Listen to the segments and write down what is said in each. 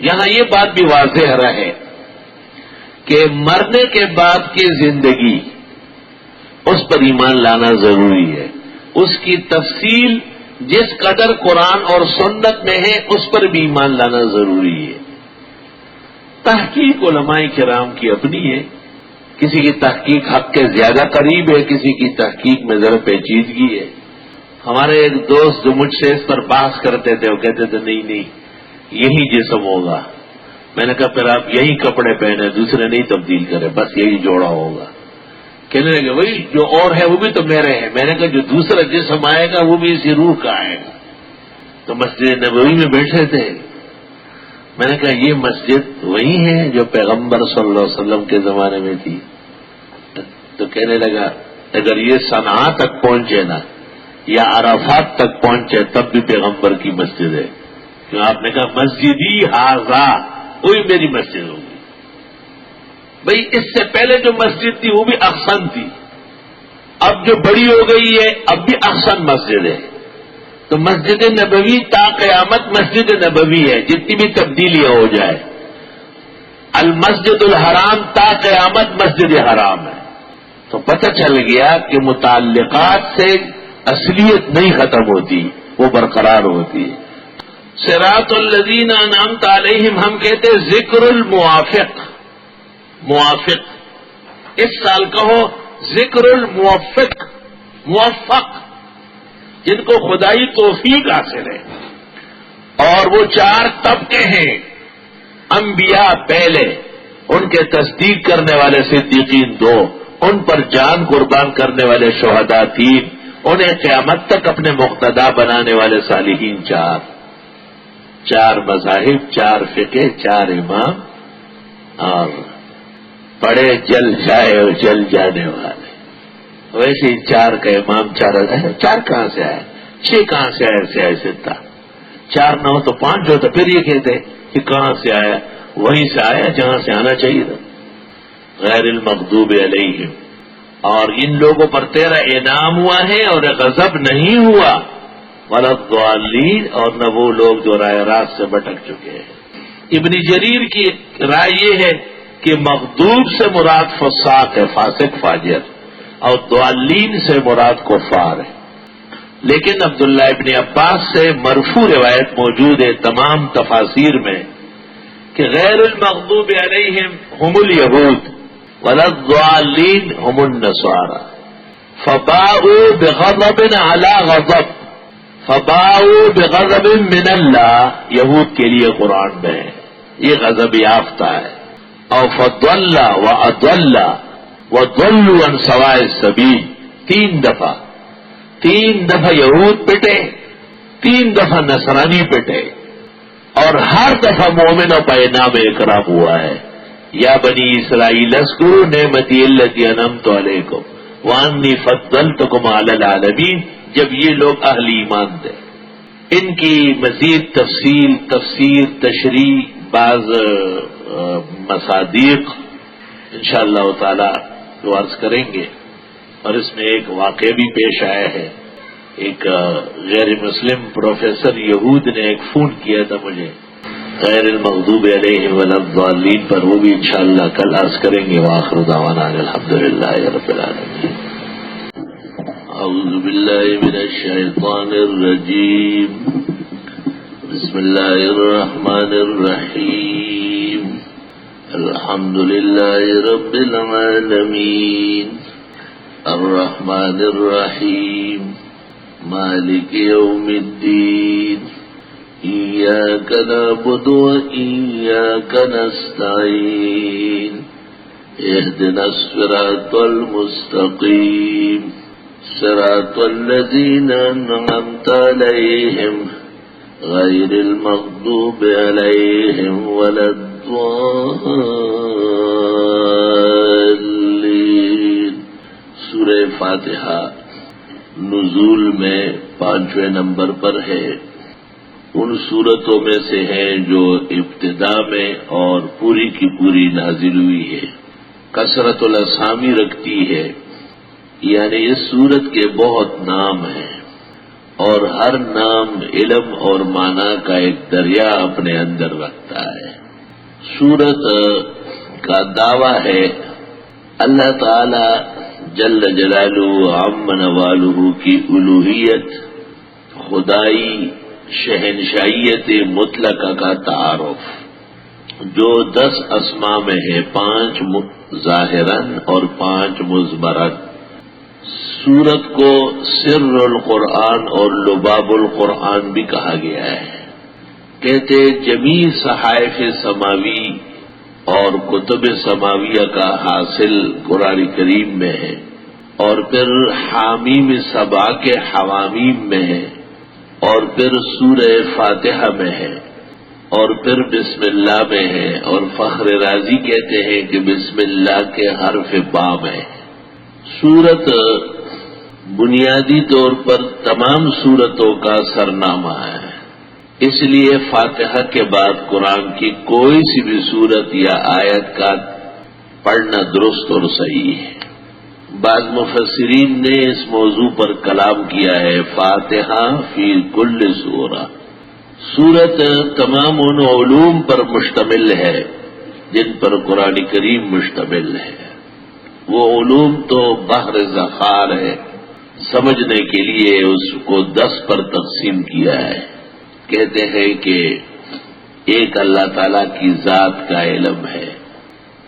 یہاں یہ بات بھی واضح رہے کہ مرنے کے بعد کی زندگی اس پر ایمان لانا ضروری ہے. اس کی تفصیل جس قدر قرآن اور سنت میں ہے اس پر بھی ایمان لانا ضروری ہے. تحقیق علماء کرام کی اپنی ہے. کسی کی تحقیق حق کے زیادہ قریب ہے، کسی کی تحقیق میں ذرا پیچیدگی ہے. ہمارے ایک دوست جو مجھ سے اس پر بحث کرتے تھے وہ کہتے تھے نہیں یہی جسم ہوگا. میں نے کہا پھر آپ یہی کپڑے پہنے، دوسرے نہیں تبدیل کریں، بس یہی جوڑا ہوگا. کہنے لگے وہی جو اور ہے وہ بھی تو میرے ہیں. میں نے کہا جو دوسرا جسم آئے گا وہ بھی اسی روح کا آئے گا. تو مسجد نبوی میں بیٹھے تھے. میں نے کہا یہ مسجد وہی ہے جو پیغمبر صلی اللہ علیہ وسلم کے زمانے میں تھی. تو کہنے لگا اگر یہ صنعاء تک پہنچے نا یا عرفات تک پہنچے تب بھی پیغمبر کی مسجد ہے. کیوں آپ نے کہا مسجدی حاضا وہی میری مسجد ہوگی. بھئی اس سے پہلے جو مسجد تھی وہ بھی احسن تھی، اب جو بڑی ہو گئی ہے اب بھی احسن مسجد ہے. تو مسجد نبوی تا قیامت مسجد نبوی ہے جتنی بھی تبدیلیاں ہو جائے. المسجد الحرام تا قیامت مسجد حرام ہے. تو پتہ چل گیا کہ متعلقات سے اصلیت نہیں ختم ہوتی، وہ برقرار ہوتی ہے. صراط الذین انعمت علیہم ہم کہتے ذکر الموافق. موافق اس سال کہو ذکر الموفق، موفق جن کو خدائی توفیق حاصل ہے. اور وہ 4 طبقے ہیں. انبیاء پہلے، ان کے تصدیق کرنے والے صدیقین 2، ان پر جان قربان کرنے والے شہداء 3، انہیں قیامت تک اپنے مقتدا بنانے والے صالحین 4. 4 مذاہب، 4 فقہ، 4 امام، اور پڑے جل جائے اور جل جانے والے. ویسے 4 کا امام 4 کہاں سے آیا، 6 کہاں سے آیا، سے آئے 7. 4 نہ ہو تو 5 ہوتا. پھر یہ کہتے کہ کہاں سے آیا، وہیں سے آیا جہاں سے آنا چاہیے تھا. غیر المغضوب علیہم. اور ان لوگوں پر تیرا انعام ہوا ہے اور غضب نہیں ہوا. ولا الضالین، اور نہ وہ لوگ جو راہ راست سے بھٹک چکے ہیں. ابن جریر کی رائے یہ ہے کہ مغضوب سے مراد فساق ہے، فاسق فاجر، اور ضالین سے مراد کفار ہے. لیکن عبداللہ ابن عباس سے مرفوع روایت موجود ہے تمام تفاسیر میں کہ غیر المغضوب علیہم ہم الیہود ولا الضالین ہم النصارى فباؤوا بغضب علی غضب، فباؤوا بغضب من اللہ. یہود کے لیے قرآن میں یہ غضب یافتہ ہے. اور فضل واضل وضلوا عن سواء السبیل. 3 دفعہ یہود پٹے، 3 دفعہ نصرانی پٹے، اور ہر دفعہ مومنوں پر انعام اکرام ہوا ہے. یا بنی اسرائیل اذکروا نعمتی التی انعمت علیکم وانی فضلتکم علی العالمین، جب یہ لوگ اہل ایمان تھے. ان کی مزید تفسیر تشریح بعض مصادیق انشاءاللہ تعالی تو عرض کریں گے. اور اس میں ایک واقعہ بھی پیش آیا ہے. ایک غیر مسلم پروفیسر یہود نے ایک فون کیا تھا مجھے غیر المغضوب علیہم ولا الضالین پر، وہ بھی انشاءاللہ کل عرض کریں گے. وآخر دعوانا الحمدللہ رب العالمین. اعوذ باللہ من الشیطان الرجیم. بسم اللہ الرحمن الرحیم. الحمدللہ رب العالمین الرحمن الرحیم مالک یوم الدین. ایاک نعبد و ایاک نستعین. اهدنا الصراط المستقیم صراط الذین انعمت علیہم غیر المغضوب علیہم ولا الضالین. سورہ فاتحہ نزول میں 5ویں نمبر پر ہے. ان صورتوں میں سے ہے جو ابتدا میں اور پوری کی پوری نازل ہوئی ہے. کثرت الاسامی رکھتی ہے، یعنی اس صورت کے بہت نام ہیں. اور ہر نام علم اور معنی کا ایک دریا اپنے اندر رکھتا ہے۔ سورت کا دعویٰ ہے اللہ تعالی جل جلالہ عم نوالہ کی الوہیت، خدائی، شہنشائیت مطلقہ کا تعارف، جو 10 اسماء میں ہے، 5 ظاہراً اور 5 مضمراً۔ سورت کو سر القرآن اور لباب القرآن بھی کہا گیا ہے۔ کہتے جمیع صحائف سماوی اور کتب سماویہ کا حاصل قرآن کریم میں ہے، اور پھر حامیم سبع کے حوامیم میں ہے، اور پھر سورہ فاتحہ میں ہے، اور پھر بسم اللہ میں ہے، اور فخر رازی کہتے ہیں کہ بسم اللہ کے حرف با میں ہے۔ سورت بنیادی طور پر تمام سورتوں کا سرنامہ ہے، اس لیے فاتحہ کے بعد قرآن کی کوئی سی بھی سورت یا آیت کا پڑھنا درست اور صحیح ہے۔ بعض مفسرین نے اس موضوع پر کلام کیا ہے، فاتحہ فی کل سورہ، سورت تمام ان علوم پر مشتمل ہے جن پر قرآن کریم مشتمل ہے۔ وہ علوم تو بحر ذخار ہے، سمجھنے کے لیے اس کو 10 پر تقسیم کیا ہے۔ کہتے ہیں کہ ایک اللہ تعالی کی ذات کا علم ہے،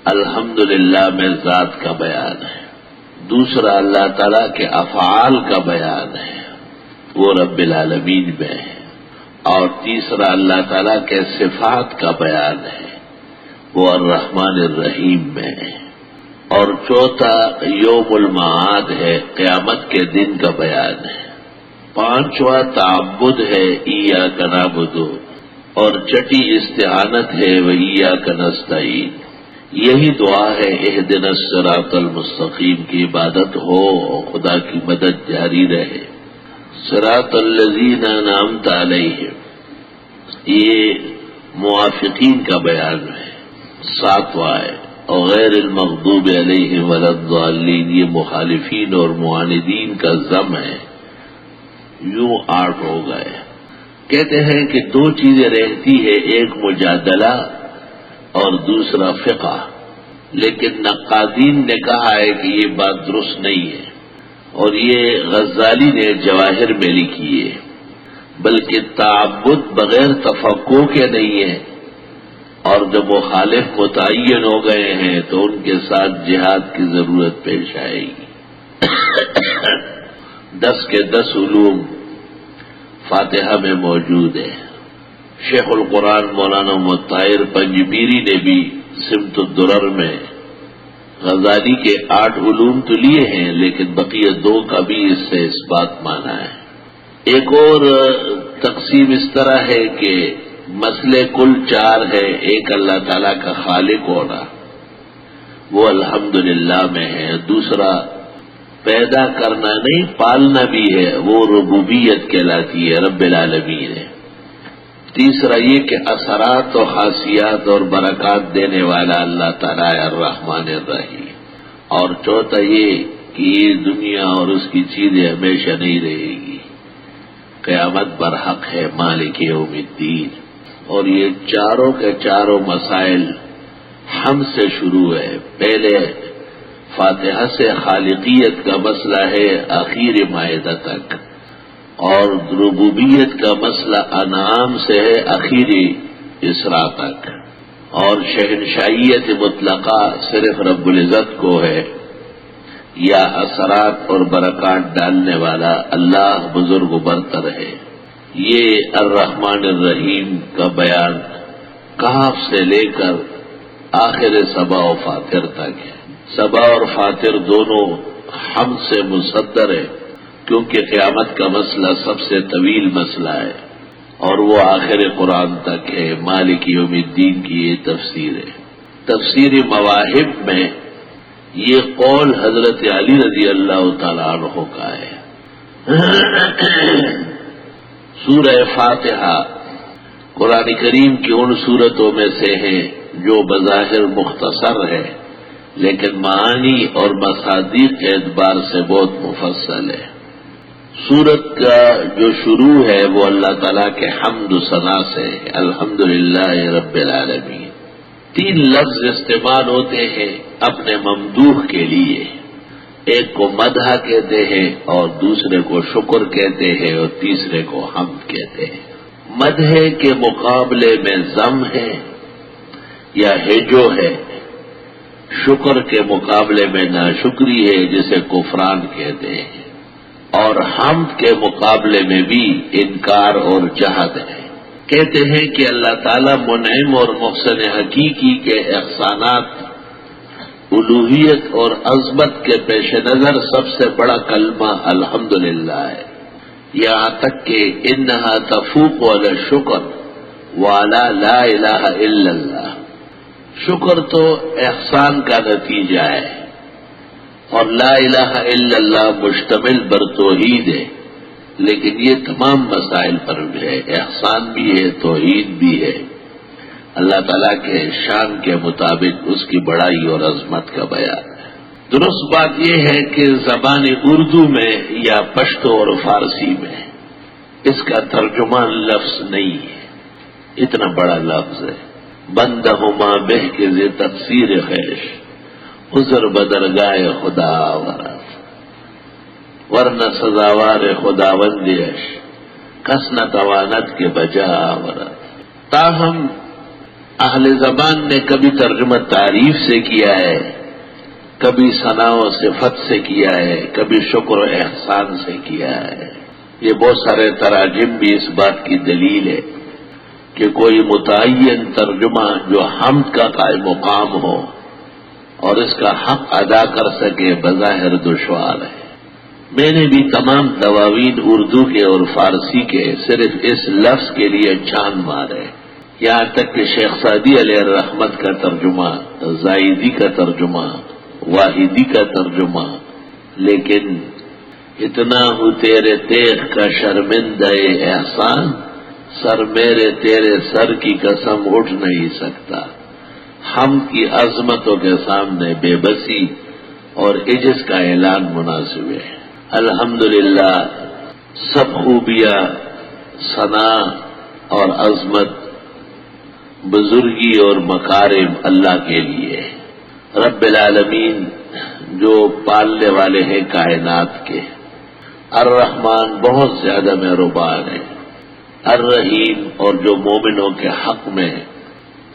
الحمدللہ میں ذات کا بیان ہے۔ دوسرا اللہ تعالی کے افعال کا بیان ہے، وہ رب العالمین میں ہے۔ اور تیسرا اللہ تعالی کے صفات کا بیان ہے، وہ الرحمن الرحیم میں ہے۔ اور چوتھا یوم المعاد ہے، قیامت کے دن کا بیان ہے۔ پانچواں تعبد ہے، ایاک نعبد، اور چھٹی استعانت ہے، وایاک نستعین۔ یہی دعا ہے اہدنا الصراط المستقیم کی عبادت ہو اور خدا کی مدد جاری رہے۔ صراط الذین انعمت علیہم، یہ موافقین کا بیان ہے۔ 7واں ہے، اور غیر المغضوب علیہم ولا الضالین، یہ مخالفین اور معاندین کا ضم ہے۔ یوں 8 ہو گئے۔ کہتے ہیں کہ 2 چیزیں رہتی ہے، ایک مجادلہ اور دوسرا فقہ، لیکن نقادین نے کہا ہے کہ یہ بات درست نہیں ہے، اور یہ غزالی نے جواہر میں لکھی ہے، بلکہ تعبد بغیر تفقہ کے نہیں ہے، اور جب وہ خالف متعین ہو گئے ہیں تو ان کے ساتھ جہاد کی ضرورت پیش آئے گی۔ 10 کے 10 علوم فاتحہ میں موجود ہیں۔ شیخ القرآن مولانا محمد طاہر پنجبیری نے بھی سمت الدرر میں غزالی کے 8 علوم تو لیے ہیں، لیکن بقیہ 2 کا بھی اس سے اس بات مانا ہے۔ ایک اور تقسیم اس طرح ہے کہ مسئلے کل 4 ہے۔ ایک اللہ تعالیٰ کا خالق ہونا، وہ الحمدللہ میں ہے۔ دوسرا پیدا کرنا نہیں، پالنا بھی ہے، وہ ربوبیت کہلاتی ہے، رب العالمین ہے۔ تیسرا یہ کہ اثرات و خاصیات اور برکات دینے والا اللہ تعالیٰ الرحمن الرحیم۔ اور چوتھا یہ کہ یہ دنیا اور اس کی چیزیں ہمیشہ نہیں رہے گی، قیامت برحق ہے، مالک یوم الدین۔ اور یہ چاروں کے چاروں مسائل ہم سے شروع ہے۔ پہلے فاتحہ سے خالقیت کا مسئلہ ہے آخر مائدہ تک، اور ربوبیت کا مسئلہ انعام سے ہے آخری اسراء تک، اور شہنشائیت مطلقہ صرف رب العزت کو ہے، یا اثرات اور برکات ڈالنے والا اللہ بزرگ و برتر ہے۔ یہ الرحمن الرحیم کا بیان کہف سے لے کر آخر سبا و فاتر تک ہے۔ سبا اور فاتر دونوں ہم سے مصدر ہے، کیونکہ قیامت کا مسئلہ سب سے طویل مسئلہ ہے، اور وہ آخر قرآن تک ہے۔ مالک یوم الدین کی یہ تفسیر ہے۔ تفسیر مواہب میں یہ قول حضرت علی رضی اللہ تعالیٰ عنہ کا ہے۔ سورہ فاتحہ قرآن کریم کی ان صورتوں میں سے ہے جو بظاہر مختصر ہے، لیکن معانی اور مصادیق کے اعتبار سے بہت مفصل ہے۔ سورت کا جو شروع ہے وہ اللہ تعالیٰ کے حمد و ثنا سے، الحمدللہ رب العالمین۔ 3 لفظ استعمال ہوتے ہیں اپنے ممدوح کے لیے، ایک کو مدح کہتے ہیں اور دوسرے کو شکر کہتے ہیں اور تیسرے کو حمد کہتے ہیں۔ مدح کے مقابلے میں ذم ہے یا ہجو ہے، شکر کے مقابلے میں ناشکری ہے جسے کفران کہتے ہیں، اور حمد کے مقابلے میں بھی انکار اور جہد ہے۔ کہتے ہیں کہ اللہ تعالیٰ منعم اور محسن حقیقی کے احسانات، الوہیت اور عظمت کے پیش نظر سب سے بڑا کلمہ الحمدللہ ہے، یہاں تک کہ انہا تفوق علی الشکر وعلی لا الہ الا اللہ۔ شکر تو احسان کا نتیجہ ہے اور لا الہ الا اللہ مشتمل بر توحید ہے، لیکن یہ تمام مسائل پر بھی ہے، احسان بھی ہے، توحید بھی ہے۔ اللہ تعالیٰ کے شان کے مطابق اس کی بڑائی اور عظمت کا بیان ہے۔ درست بات یہ ہے کہ زبان اردو میں یا پشتو اور فارسی میں اس کا ترجمان لفظ نہیں ہے، اتنا بڑا لفظ ہے۔ بندہما بہ کے ز تفسیر خیش عذر بدرگاہ خدا ورد، ورنہ سزاوار خداوندیش کس نہ توانت کے بجا ورد۔ تاہم اہل زبان نے کبھی ترجمہ تعریف سے کیا ہے، کبھی ثنا و صفت سے کیا ہے، کبھی شکر و احسان سے کیا ہے۔ یہ بہت سارے تراجم بھی اس بات کی دلیل ہے کہ کوئی متعین ترجمہ جو حمد کا قائم مقام ہو اور اس کا حق ادا کر سکے بظاہر دشوار ہے۔ میں نے بھی تمام دواوین اردو کے اور فارسی کے صرف اس لفظ کے لیے جان مارے، یہاں تک کہ شیخ سعدی علیہ الرحمت کا ترجمہ، زائدی کا ترجمہ، واحدی کا ترجمہ، لیکن اتنا ہو تیرے تیغ کا شرمندہ احسان، سر میرے تیرے سر کی قسم اٹھ نہیں سکتا۔ ہم کی عظمتوں کے سامنے بے بسی اور عجز کا اعلان مناسب ہے۔ الحمدللہ سب خوبیاں، ثنا اور عظمت، بزرگی اور مکارم اللہ کے لیے، رب العالمین جو پالنے والے ہیں کائنات کے۔ الرحمن بہت زیادہ مہربان ہے، الرحیم اور جو مومنوں کے حق میں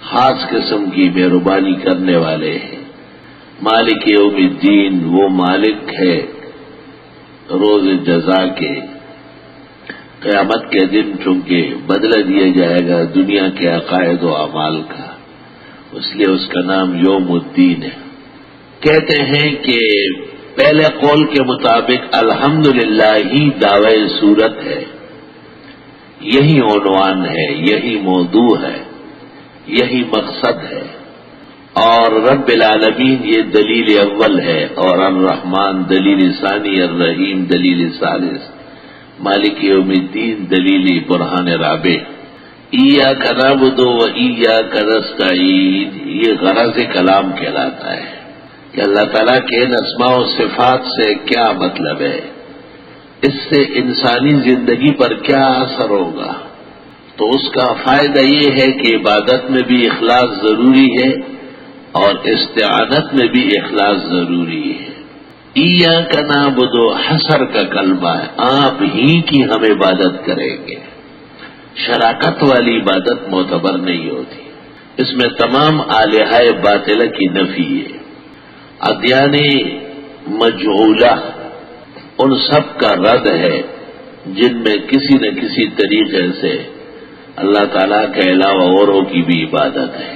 خاص قسم کی مہربانی کرنے والے ہیں۔ مالک یوم الدین وہ مالک ہے روز جزا کے، قیامت کے دن چونکہ بدلہ دیا جائے گا دنیا کے عقائد و اعمال کا، اس لیے اس کا نام یوم الدین ہے۔ کہتے ہیں کہ پہلے قول کے مطابق الحمدللہ ہی دعوی صورت ہے، یہی عنوان ہے، یہی موضوع ہے، یہی مقصد ہے، اور رب العالمین یہ دلیل اول ہے، اور الرحمن دلیل ثانی، الرحیم دلیل ثالث، مالک یوم الدین دلیل برہان رابع۔ ایاک نعبد و ایاک نستعین، یہ غرض کلام کہلاتا ہے کہ اللہ تعالیٰ کے ان اسماء و صفات سے کیا مطلب ہے، اس سے انسانی زندگی پر کیا اثر ہوگا۔ تو اس کا فائدہ یہ ہے کہ عبادت میں بھی اخلاص ضروری ہے اور استعانت میں بھی اخلاص ضروری ہے۔ ایاک نعبد حصر کا کلمہ ہے، آپ ہی کی ہم عبادت کریں گے، شراکت والی عبادت معتبر نہیں ہوتی، اس میں تمام آلہہ باطلہ کی نفی ہے۔ ادیان مجعولہ ان سب کا رد ہے جن میں کسی نہ کسی طریقے سے اللہ تعالیٰ کے علاوہ اوروں کی بھی عبادت ہے۔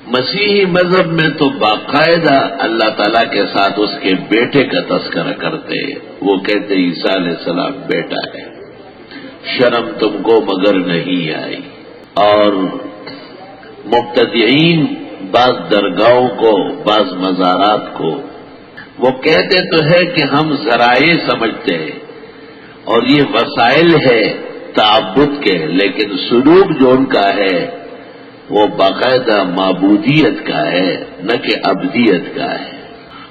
مسیحی مذہب میں تو باقاعدہ اللہ تعالیٰ کے ساتھ اس کے بیٹے کا تذکرہ کرتے، وہ کہتے عیسیٰ علیہ السلام بیٹا ہے، شرم تم کو مگر نہیں آئی۔ اور مبتدعین بعض درگاہوں کو، بعض مزارات کو وہ کہتے تو ہے کہ ہم ذرائع سمجھتے ہیں اور یہ وسائل ہے تعبد کے، لیکن سلوک جو ان کا ہے وہ باقاعدہ معبودیت کا ہے، نہ کہ عبدیت کا ہے،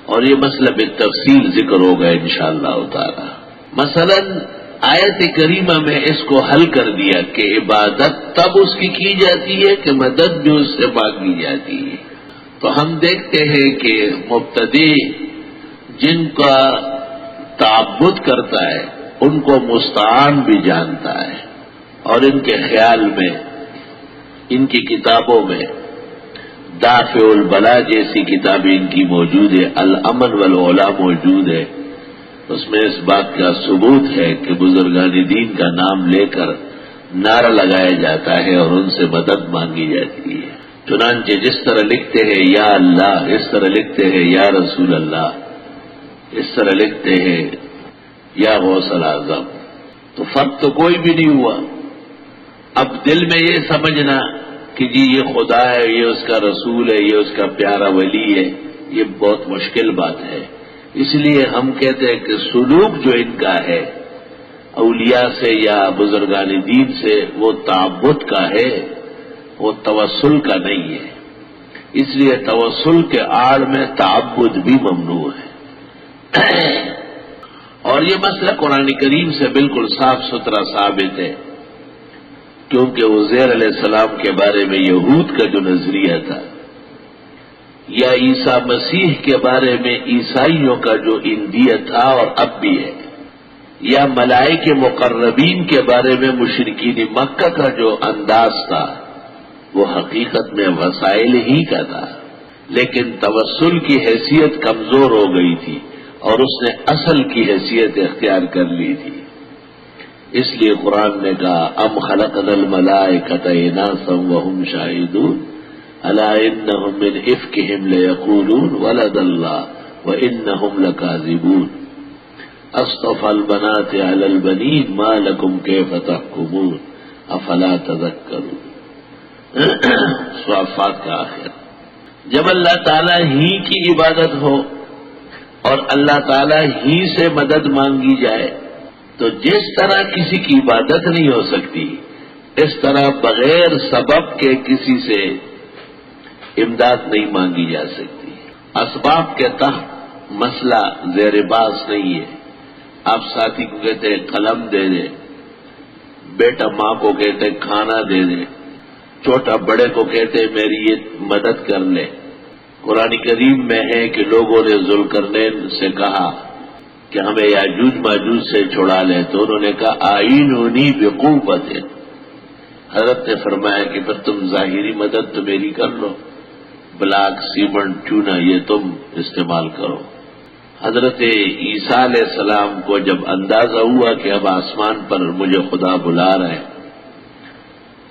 اور یہ مسئلہ بالتفصیل ذکر ہوگا انشاءاللہ تعالی۔ مثلا آیت کریمہ میں اس کو حل کر دیا کہ عبادت تب اس کی جاتی ہے کہ مدد بھی اس سے مانگی جاتی ہے. تو ہم دیکھتے ہیں کہ مبتدی جن کا تعبد کرتا ہے ان کو مستعان بھی جانتا ہے، اور ان کے خیال میں ان کی کتابوں میں دافع البلا جیسی کتابیں ان کی موجود ہے، الامن والعلا موجود ہے. اس میں اس بات کا ثبوت ہے کہ بزرگان دین کا نام لے کر نعرہ لگایا جاتا ہے اور ان سے مدد مانگی جاتی ہے. چنانچہ جس طرح لکھتے ہیں یا اللہ، اس طرح لکھتے ہیں یا رسول اللہ، اس طرح لکھتے ہیں یا غوث الاعظم. تو فرق تو کوئی بھی نہیں ہوا. اب دل میں یہ سمجھنا کہ جی یہ خدا ہے، یہ اس کا رسول ہے، یہ اس کا پیارا ولی ہے، یہ بہت مشکل بات ہے. اس لیے ہم کہتے ہیں کہ سلوک جو ان کا ہے اولیاء سے یا بزرگان دین سے، وہ تعبد کا ہے، وہ توسل کا نہیں ہے. اس لیے توسل کے آڑ میں تعبد بھی ممنوع ہے. اور یہ مسئلہ قرآن کریم سے بالکل صاف ستھرا ثابت ہے، کیونکہ عزیر علیہ السلام کے بارے میں یہود کا جو نظریہ تھا، یا عیسیٰ مسیح کے بارے میں عیسائیوں کا جو اندیہ تھا اور اب بھی ہے، یا ملائکہ مقربین کے بارے میں مشرکین مکہ کا جو انداز تھا، وہ حقیقت میں وسائل ہی کا تھا، لیکن توسل کی حیثیت کمزور ہو گئی تھی اور اس نے اصل کی حیثیت اختیار کر لی تھی. اس لیے قرآن نے کہا ام خلقنا الملائکۃ اناثا وهم شاہدون الا انہم من افکہم لیقولون ولد اللہ وانہم لکاذبون اصطفى البنات علی البنین ما لکم کیف تحکمون افلا تذکرون. صافات کا آخر. جب اللہ تعالیٰ ہی کی عبادت ہو اور اللہ تعالیٰ ہی سے مدد مانگی جائے تو جس طرح کسی کی عبادت نہیں ہو سکتی، اس طرح بغیر سبب کے کسی سے امداد نہیں مانگی جا سکتی. اسباب کے تحت مسئلہ زیر باس نہیں ہے. آپ ساتھی کو کہتے ہیں قلم دے دے، بیٹا ماں کو کہتے ہیں کھانا دے دے، چھوٹا بڑے کو کہتے ہیں میری یہ مدد کر لے. قرآن کریم میں ہے کہ لوگوں نے ذوالقرنین سے کہا کہ ہمیں یاجوج ماجوج سے چھڑا لیں، تو انہوں نے کہا آئینونی بقوت. حضرت نے فرمایا کہ پھر تم ظاہری مدد تو میری کر لو، بلاک سیمنٹ چونا یہ تم استعمال کرو. حضرت عیسیٰ علیہ السلام کو جب اندازہ ہوا کہ اب آسمان پر مجھے خدا بلا رہے ہیں،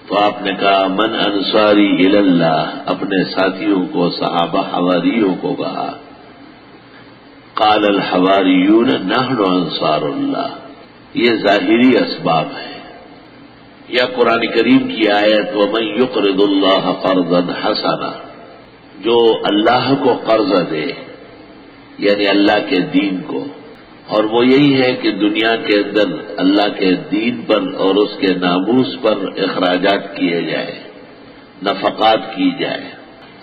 تو آپ نے کہا من انصاری الی اللہ، اپنے ساتھیوں کو صحابہ حواریوں کو کہا. قال الحواریون نحن انصار اللہ. یہ ظاہری اسباب ہے. یا قرآن کریم کی آیت ومن یقرض اللہ قرضا حسنا، جو اللہ کو قرض دے یعنی اللہ کے دین کو، اور وہ یہی ہے کہ دنیا کے اندر اللہ کے دین پر اور اس کے ناموس پر اخراجات کیے جائے، نفقات کی جائے.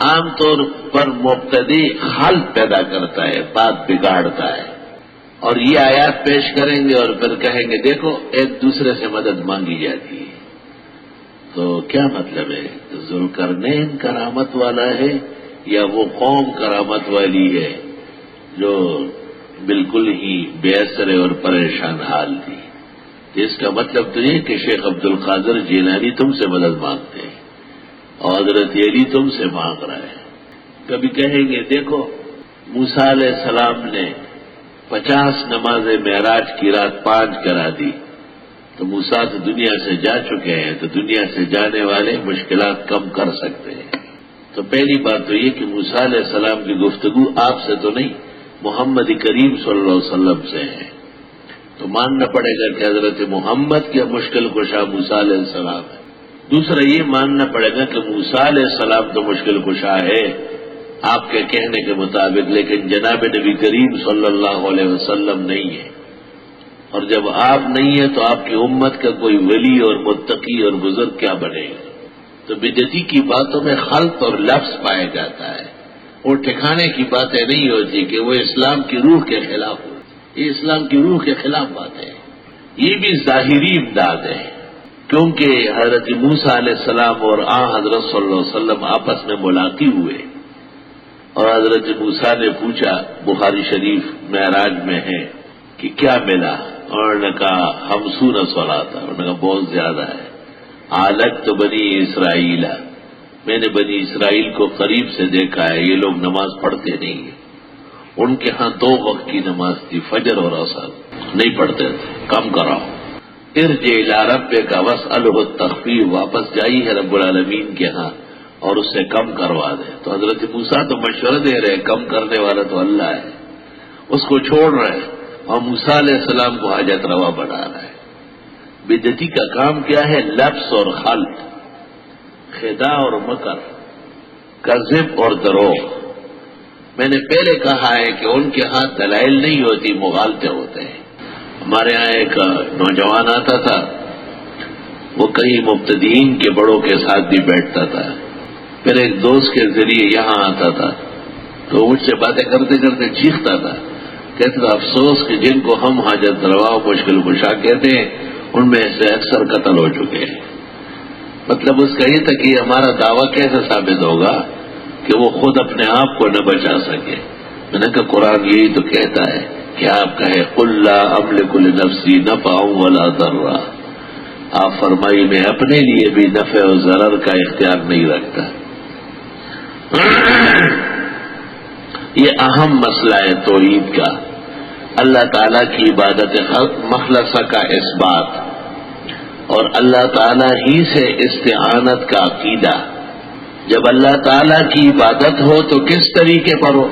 عام طور پر مبتدی خلط پیدا کرتا ہے، بات بگاڑتا ہے، اور یہ آیات پیش کریں گے اور پھر کہیں گے دیکھو ایک دوسرے سے مدد مانگی جاتی ہے. تو کیا مطلب ہے؟ ذوالقرنین کرامت والا ہے یا وہ قوم کرامت والی ہے جو بالکل ہی بے اثر اور پریشان حال تھی؟ اس کا مطلب تو یہ کہ شیخ عبد القادر جیلانی تم سے مدد مانگتے ہیں اور حضرت علی تم سے مانگ رہا ہے. کبھی کہیں گے دیکھو موسیٰ علیہ السلام نے 50 نماز معراج کی رات 5 کرا دی، تو موسیٰ تو دنیا سے جا چکے ہیں، تو دنیا سے جانے والے مشکلات کم کر سکتے ہیں. تو پہلی بات تو یہ کہ موسیٰ علیہ السلام کی گفتگو آپ سے تو نہیں، محمد کریم صلی اللہ علیہ وسلم سے ہے. تو ماننا پڑے گا کہ حضرت محمد کے مشکل کشا موسیٰ علیہ السلام ہے. دوسرا یہ ماننا پڑے گا کہ موسیٰ علیہ السلام تو مشکل کشا ہے آپ کے کہنے کے مطابق، لیکن جناب نبی کریم صلی اللہ علیہ وسلم نہیں ہے. اور جب آپ نہیں ہیں تو آپ کی امت کا کوئی ولی اور متقی اور بزرگ کیا بنے گا؟ تو بدعتی کی باتوں میں خلط اور لفظ پایا جاتا ہے، وہ ٹھکانے کی باتیں نہیں ہوتی کہ وہ اسلام کی روح کے خلاف ہو. یہ اسلام کی روح کے خلاف بات ہے. یہ بھی ظاہری امداد ہے، کیونکہ حضرت موسیٰ علیہ السلام اور حضرت صلی اللہ علیہ وسلم آپس میں ملاقی ہوئے، اور حضرت موسیٰ نے پوچھا، بخاری شریف معراج میں ہے کہ کیا ملا؟ اور نے کہا 50 صلاۃ، انہوں نے کہا بہت زیادہ ہے. عالت تو بنی اسرائیل، میں نے بنی اسرائیل کو قریب سے دیکھا ہے، یہ لوگ نماز پڑھتے نہیں ہیں. ان کے ہاں 2 وقت کی نماز تھی، فجر اور عصر، نہیں پڑھتے تھے. کم کراؤ. ارجع الی ربک واسألہ التخفیف، واپس جائی ہے رب العالمین کے ہاں اور اس سے کم کروا دے. تو حضرت موسیٰ تو مشورہ دے رہے، کم کرنے والا تو اللہ ہے، اس کو چھوڑ رہے، اور موسیٰ علیہ السلام کو حاجت روا بنا رہا ہے. بدعتی کا کام کیا ہے؟ لبس اور خلط، خداع اور مکر، کذب اور دروغ. میں نے پہلے کہا ہے کہ ان کے ہاتھ دلائل نہیں ہوتی، مغالطے ہوتے ہیں. ہمارے ہاں ایک نوجوان آتا تھا، وہ کئی مبتدئین کے بڑوں کے ساتھ بھی بیٹھتا تھا، پھر ایک دوست کے ذریعے یہاں آتا تھا، تو مجھ سے باتیں کرتے کرتے چیختا تھا، کہتا تھا افسوس کہ جن کو ہم حاجت روا مشکل کشا کہتے ہیں ان میں سے اکثر قتل ہو چکے ہیں. مطلب اس کا یہ تھا کہ ہمارا دعویٰ کیسے ثابت ہوگا کہ وہ خود اپنے آپ کو نہ بچا سکے. میں نے کہا قرآن یہی تو کہتا ہے کہ آپ کہیں قل لا املک لنفسی نفعا ولا ضرا، آپ فرمائی میں اپنے لیے بھی نفع و ضرر کا اختیار نہیں رکھتا. یہ اہم مسئلہ ہے توحید کا، اللہ تعالیٰ کی عبادت مخلصہ کا اثبات، اور اللہ تعالیٰ ہی سے استعانت کا عقیدہ. جب اللہ تعالیٰ کی عبادت ہو تو کس طریقے پر ہو،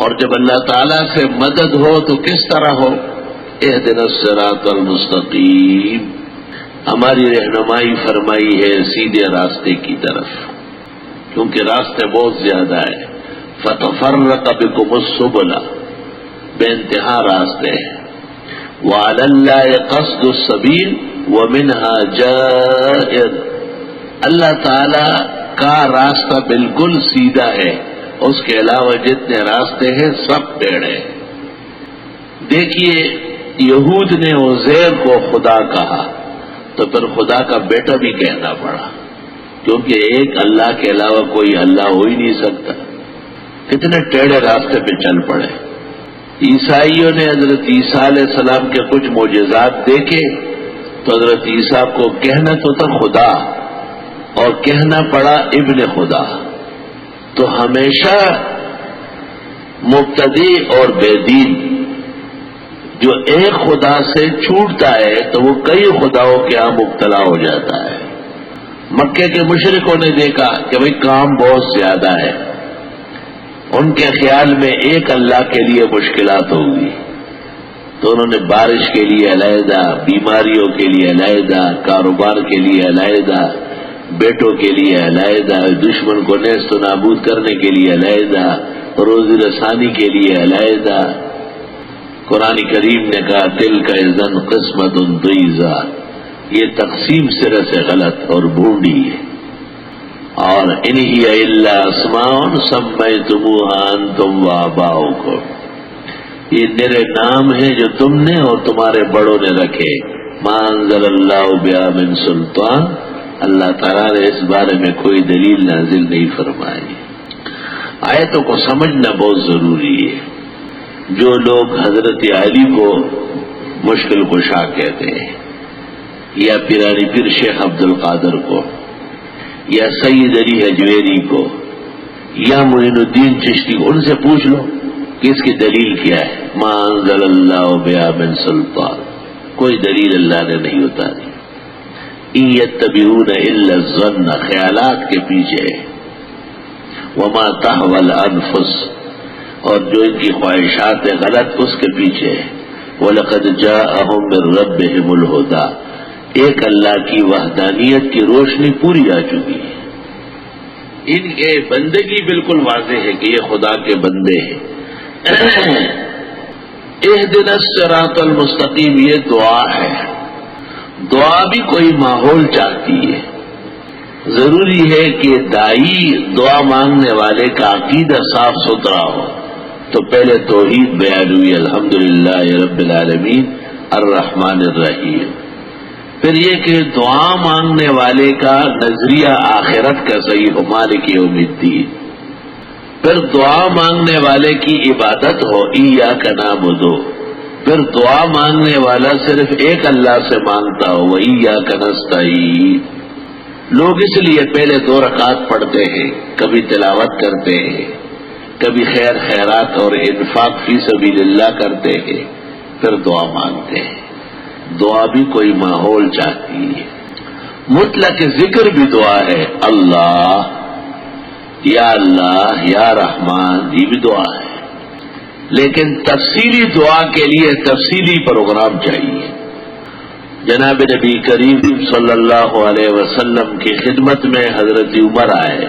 اور جب اللہ تعالیٰ سے مدد ہو تو کس طرح ہو. اہدنا الصراط المستقیم، ہماری رہنمائی فرمائی ہے سیدھے راستے کی طرف، کیونکہ راستے بہت زیادہ ہیں. فتفرق بکم السبل، بے انتہا راستے ہیں. وعلی اللہ قصد السبیل ومنها جائر، اللہ تعالی کا راستہ بالکل سیدھا ہے، اس کے علاوہ جتنے راستے ہیں سب ٹیڑھے. دیکھیے یہود نے عزیر کو خدا کہا تو پھر خدا کا بیٹا بھی کہنا پڑا، کیونکہ ایک اللہ کے علاوہ کوئی اللہ ہو ہی نہیں سکتا. کتنے ٹیڑھے راستے پہ چل پڑے. عیسائیوں نے حضرت عیسیٰ علیہ السلام کے کچھ معجزات دیکھے تو حضرت عیسیٰ کو کہنا تو تھا خدا اور کہنا پڑا ابن خدا. تو ہمیشہ مبتدی اور بے دین جو ایک خدا سے چھوٹتا ہے تو وہ کئی خداؤں کے ہاں مبتلا ہو جاتا ہے. مکے کے مشرکوں نے دیکھا کہ بھئی کام بہت زیادہ ہے، ان کے خیال میں ایک اللہ کے لیے مشکلات ہوگی، تو انہوں نے بارش کے لیے علیحدہ، بیماریوں کے لیے علیحدہ، کاروبار کے لیے علیحدہ، بیٹوں کے لیے علیحدہ، دشمن کو نیست و نابود کرنے کے لیے علیحدہ، روزی رسانی کے لیے علیحدہ. قرآن کریم نے کہا تلک اذن قسمت ضیزی، یہ تقسیم سرے سے غلط اور بھونڈی ہے. اور ان ہی الا اسماء سمیتموها انتم وآباؤکم، یہ میرے نام ہیں جو تم نے اور تمہارے بڑوں نے رکھے. ما انزل اللہ بها من سلطان، اللہ تعالیٰ نے اس بارے میں کوئی دلیل نازل نہیں فرمائی. آیتوں کو سمجھنا بہت ضروری ہے. جو لوگ حضرت علی کو مشکل کشا کہتے ہیں، یا پیرانی پیر شیخ عبد القادر کو، یا سید علی حجویری کو، یا معین الدین چشتی کو، ان سے پوچھ لو کہ اس کی دلیل کیا ہے. ما انزل اللہ بها من سلطان، کوئی دلیل اللہ نے نہیں اتاری. ان یتبعون الا الظن، خیالات کے پیچھے. وما تهوى الانفس، اور جو ان کی خواہشات غلط اس کے پیچھے. وَلَقَدْ جَاءَهُم مِّن رَّبِّهِمُ الْهُدَىٰ، ایک اللہ کی وحدانیت کی روشنی پوری آ چکی ہے. ان کے بندگی بالکل واضح ہے کہ یہ خدا کے بندے ہیں. اهدنا الصراط المستقیم، یہ دعا ہے. دعا بھی کوئی ماحول چاہتی ہے. ضروری ہے کہ دائی دعا مانگنے والے کا عقیدہ صاف ستھرا ہو. تو پہلے توحید بیان ہوئی، الحمدللہ رب العالمین الرحمن الرحیم. پھر یہ کہ دعا مانگنے والے کا نظریہ آخرت کا صحیح ہو، مالک یوم الدین. پھر دعا مانگنے والے کی عبادت ہو، ایاک نعبد. پھر دعا مانگنے والا صرف ایک اللہ سے مانگتا ہو، وایاک نستعین. لوگ اس لیے پہلے 2 رکعت پڑھتے ہیں، کبھی تلاوت کرتے ہیں، کبھی خیر خیرات اور انفاق فی سبیل اللہ کرتے ہیں، پھر دعا مانگتے ہیں. دعا بھی کوئی ماحول چاہتی ہے. مطلق ذکر بھی دعا ہے، اللہ یا رحمان، یہ بھی دعا ہے. لیکن تفصیلی دعا کے لیے تفصیلی پروگرام چاہیے. جناب نبی کریم صلی اللہ علیہ وسلم کی خدمت میں حضرت عمر آئے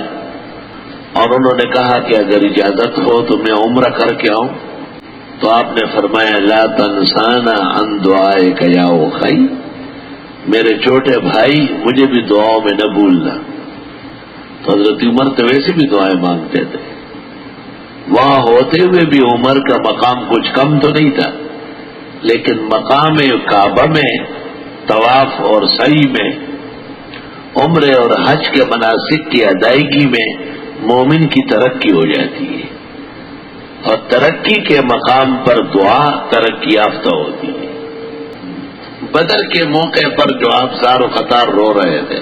اور انہوں نے کہا کہ اگر اجازت ہو تو میں عمرہ کر کے آؤں. تو آپ نے فرمایا لا تنسانا عن دعائک یا اخی، میرے چھوٹے بھائی مجھے بھی دعاؤں میں نہ بھولنا. تو حضرت عمر تو ویسے بھی دعائیں مانگتے تھے. وہاں ہوتے ہوئے بھی عمر کا مقام کچھ کم تو نہیں تھا، لیکن مقام کعبہ میں طواف اور سعی میں، عمرے اور حج کے مناسک کی ادائیگی میں مومن کی ترقی ہو جاتی ہے، اور ترقی کے مقام پر دعا ترقی یافتہ ہوتی ہے. بدر کے موقع پر جو آپ زار و قطار رو رہے تھے،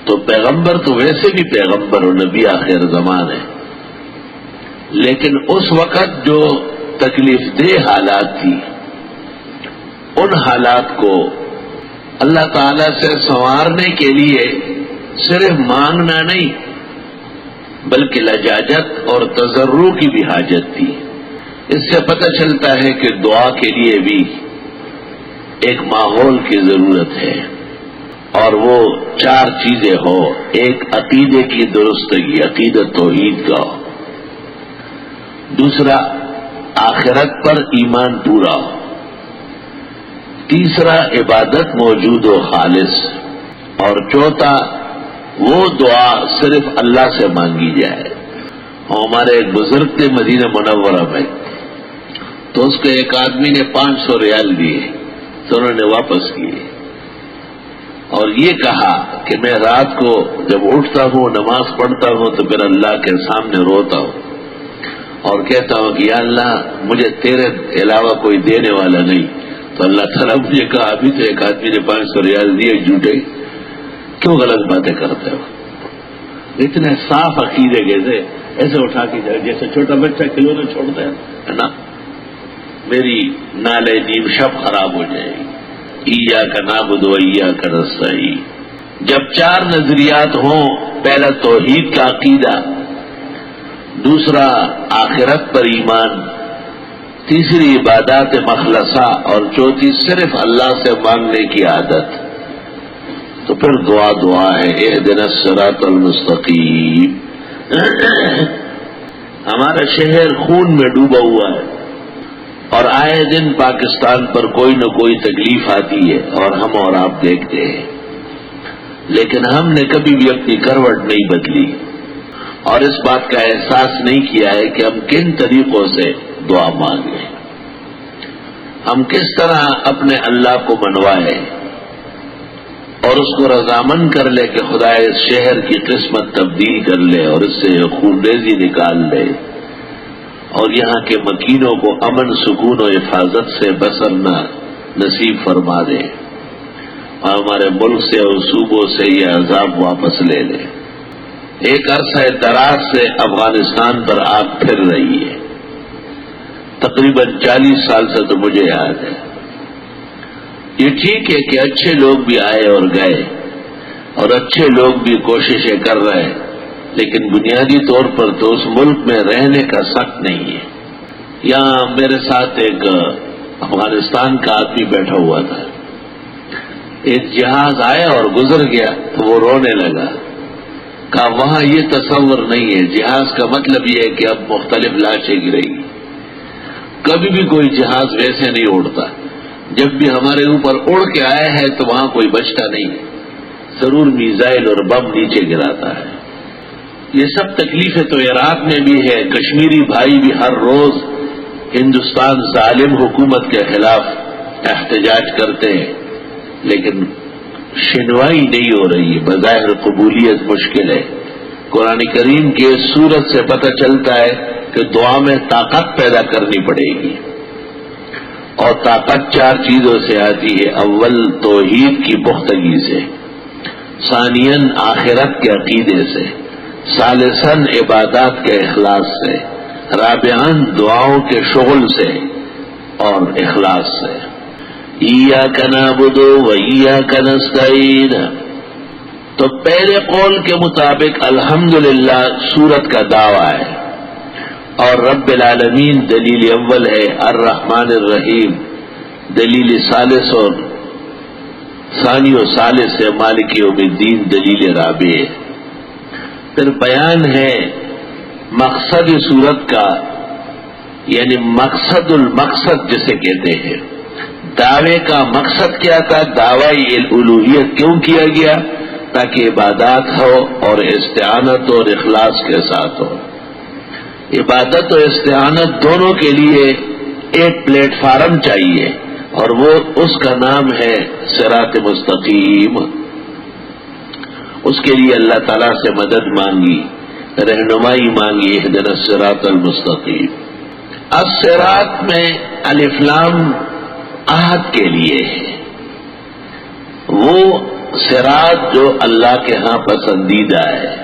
تو پیغمبر تو ویسے بھی پیغمبر اور نبی آخر زمان ہے، لیکن اس وقت جو تکلیف دہ حالات تھی، ان حالات کو اللہ تعالی سے سنوارنے کے لیے صرف مانگنا نہیں بلکہ لجاجت اور تضرع کی بھی حاجت تھی. اس سے پتہ چلتا ہے کہ دعا کے لیے بھی ایک ماحول کی ضرورت ہے، اور وہ 4 چیزیں ہو. ایک عقیدے کی درستگی، عقیدت توحید کا ہو. دوسرا آخرت پر ایمان پورا ہو. تیسرا عبادت موجود و خالص. اور چوتھا وہ دعا صرف اللہ سے مانگی جائے. ہمارے ایک بزرگ تھے مدینہ منورہ میں، تو اس کو ایک آدمی نے 500 ریال دیے تو انہوں نے واپس کیے، اور یہ کہا کہ میں رات کو جب اٹھتا ہوں نماز پڑھتا ہوں تو پھر اللہ کے سامنے روتا ہوں اور کہتا ہوں کہ یا اللہ مجھے تیرے علاوہ کوئی دینے والا نہیں. تو اللہ تعالیٰ مجھے کہا ابھی تو ایک آدمی نے 500 ریال دیے، جھوٹے کیوں غلط باتیں کرتے ہو. اتنے صاف عقیدے کے ایسے اٹھا کے جائے جیسے چھوٹا بچہ کھلونے چھوڑتا ہے نا. میری نالے نیم شب خراب ہو جائے گی. ایاک نعبد و ایاک نستعین. جب 4 نظریات ہوں، پہلا توحید کا عقیدہ، دوسرا آخرت پر ایمان، تیسری عبادات مخلصہ، اور چوتھی صرف اللہ سے مانگنے کی عادت، تو پھر دعا ہے اہدنا الصراط المستقیم. ہمارا شہر خون میں ڈوبا ہوا ہے، اور آئے دن پاکستان پر کوئی نہ کوئی تکلیف آتی ہے اور ہم اور آپ دیکھتے ہیں، لیکن ہم نے کبھی بھی اپنی کروٹ نہیں بدلی اور اس بات کا احساس نہیں کیا ہے کہ ہم کن طریقوں سے دعا مانگیں، ہم کس طرح اپنے اللہ کو منوائیں اور اس کو رضامند کر لے کہ خدا اس شہر کی قسمت تبدیل کر لے اور اس سے خونریزی نکال لے، اور یہاں کے مکینوں کو امن، سکون و حفاظت سے بسرنا نصیب فرما دے، اور ہمارے ملک سے اور صوبوں سے یہ عذاب واپس لے لے. ایک عرصہ دراز سے افغانستان پر آگ پھر رہی ہے، تقریباً 40 سال سے تو مجھے یاد ہے. یہ ٹھیک ہے کہ اچھے لوگ بھی آئے اور گئے اور اچھے لوگ بھی کوششیں کر رہے، لیکن بنیادی طور پر تو اس ملک میں رہنے کا سخت نہیں ہے. یہاں میرے ساتھ ایک افغانستان کا آدمی بیٹھا ہوا تھا، ایک جہاز آیا اور گزر گیا تو وہ رونے لگا. کہا وہاں یہ تصور نہیں ہے، جہاز کا مطلب یہ ہے کہ اب مختلف لاشیں گرے گی. کبھی بھی کوئی جہاز ویسے نہیں اڑتا، جب بھی ہمارے اوپر اڑ کے آیا ہے تو وہاں کوئی بچتا نہیں، ضرور میزائل اور بم نیچے گراتا ہے. یہ سب تکلیفیں تو عراق میں بھی ہے، کشمیری بھائی بھی ہر روز ہندوستان ظالم حکومت کے خلاف احتجاج کرتے ہیں، لیکن شنوائی نہیں ہو رہی ہے، بظاہر قبولیت مشکل ہے۔ قرآن کریم کی سورت سے پتہ چلتا ہے کہ دعا میں طاقت پیدا کرنی پڑے گی، اور طاقت 4 چیزوں سے آتی ہے۔ اول توحید کی پختگی سے، ثانیاً آخرت کے عقیدے سے، ثالثاً عبادات کے اخلاص سے، رابعاً دعاؤں کے شغل سے اور اخلاص سے۔ ایاک نعبد و ایاک نستعین، تو پہلے قول کے مطابق الحمدللہ سورت کا دعویٰ ہے، اور رب العالمین دلیل اول ہے، الرحمن الرحیم دلیل ثالث، اور ثانی و ثالث سے مالک یوم الدین دلیل رابع ہے۔ پھر بیان ہے مقصد صورت کا، یعنی مقصد المقصد جسے کہتے ہیں، دعوے کا مقصد کیا تھا، دعوی الوہیت کیوں کیا گیا، تاکہ عبادات ہو اور استعانت اور اخلاص کے ساتھ ہو۔ عبادت و استعانت دونوں کے لیے ایک پلیٹ فارم چاہیے، اور وہ اس کا نام ہے صراط مستقیم۔ اس کے لیے اللہ تعالیٰ سے مدد مانگی، رہنمائی مانگی، اہدنا الصراط المستقیم۔ الصراط میں الف لام عہد کے لیے ہے، وہ صراط جو اللہ کے ہاں پسندیدہ ہے،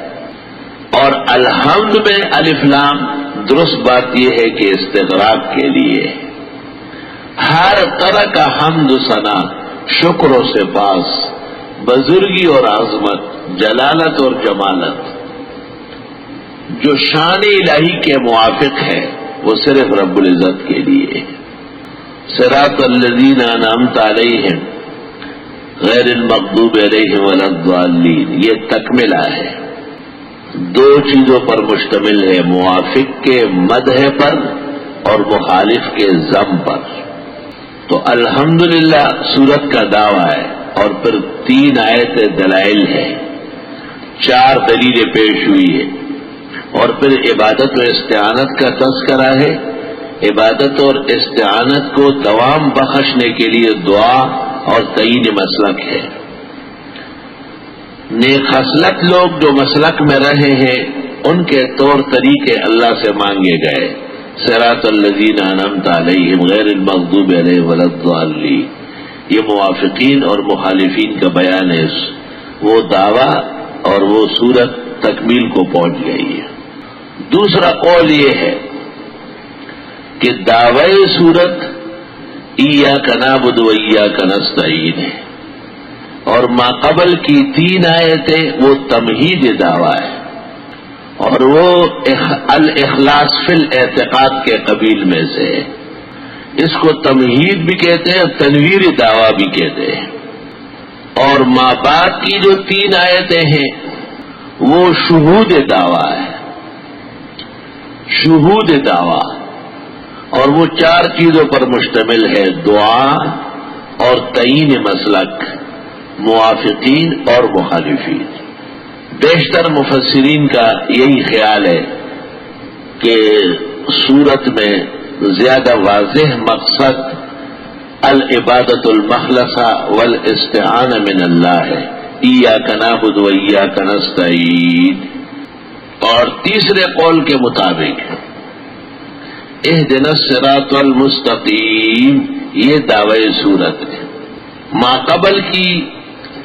اور الحمد میں الف لام درست بات یہ ہے کہ استغراق کے لیے، ہر طرح کا حمد و ثنا، شکر و سپاس، بزرگی اور عظمت، جلالت اور جمالت جو شان الہی کے موافق ہے، وہ صرف رب العزت کے لیے ہے۔ صراط الذین انعمت علیہم غیر المغضوب علیہم ولا الضالین، یہ تکملہ ہے، 2 چیزوں پر مشتمل ہے، موافق کے مدح پر اور مخالف کے ذم پر۔ تو الحمدللہ سورت کا دعویٰ ہے، اور پھر 3 آیت دلائل ہے، 4 دلیلیں پیش ہوئی ہے، اور پھر عبادت و استعانت کا تذکرہ ہے۔ عبادت اور استعانت کو دوام بخشنے کے لیے دعا اور تعین مسلک ہے۔ نیک خصلت لوگ جو مسلک میں رہے ہیں، ان کے طور طریقے اللہ سے مانگے گئے، صراط الذین انعمت علیہم غیر المغضوب علیہم ولا الضالین، یہ موافقین اور مخالفین کا بیان ہے۔ وہ دعویٰ اور وہ صورت تکمیل کو پہنچ گئی ہے۔ دوسرا قول یہ ہے کہ دعوی صورت ایاک نعبد و ایاک نستعین ہے، اور ما قبل کی 3 آیتیں وہ تمہید دعویٰ ہے، اور وہ الاخلاص فی الاعتقاد کے قبیل میں سے ہے۔ اس کو تمہید بھی کہتے ہیں، تنویر دعویٰ بھی کہتے ہیں۔ اور ما بعد کی جو 3 آیتیں ہیں وہ شہود دعویٰ ہے، شہود دعویٰ، اور وہ 4 چیزوں پر مشتمل ہے، دعا اور تعین مسلک، موافقین اور مخالفین۔ بیشتر مفسرین کا یہی خیال ہے کہ سورت میں زیادہ واضح مقصد العبادت المخلصہ والاستعانہ من اللہ ہے، ایاک نعبد و ایاک نستعین۔ اور تیسرے قول کے مطابق اہدنا الصراط المستقیم، یہ دعوی صورت ہے۔ ما قبل کی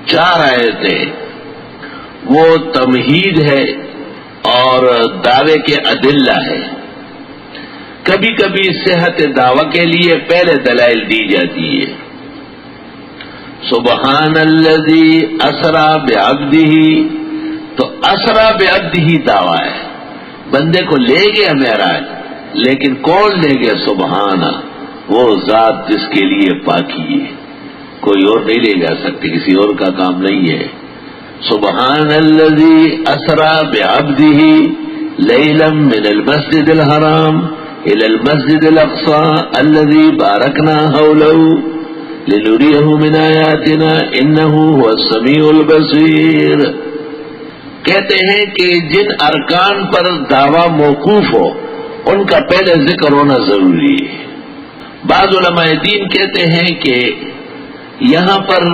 4 آیتیں وہ تمہید ہے اور دعوے کے ادلہ ہے۔ کبھی کبھی صحت دعوی کے لیے پہلے دلائل دی جاتی ہے، سبحان الذی اسری بعبدہ، تو اسری بعبدہ دعویٰ ہے، بندے کو لے گیا معراج، لیکن کون لے گیا؟ سبحانہ، وہ ذات جس کے لیے پاکی ہے، کوئی اور نہیں لے جا سکتے، کسی اور کا کام نہیں ہے۔ سبحان الذی اسری بعبدہ لیلا من المسجد الحرام الى المسجد الاقصى الذي باركنا حوله لنريه من آياتنا انه هو السميع البصير۔ کہتے ہیں کہ جن ارکان پر دعویٰ موقوف ہو ان کا پہلے ذکر ہونا ضروری ہے۔ بعض علماء دین کہتے ہیں کہ یہاں پر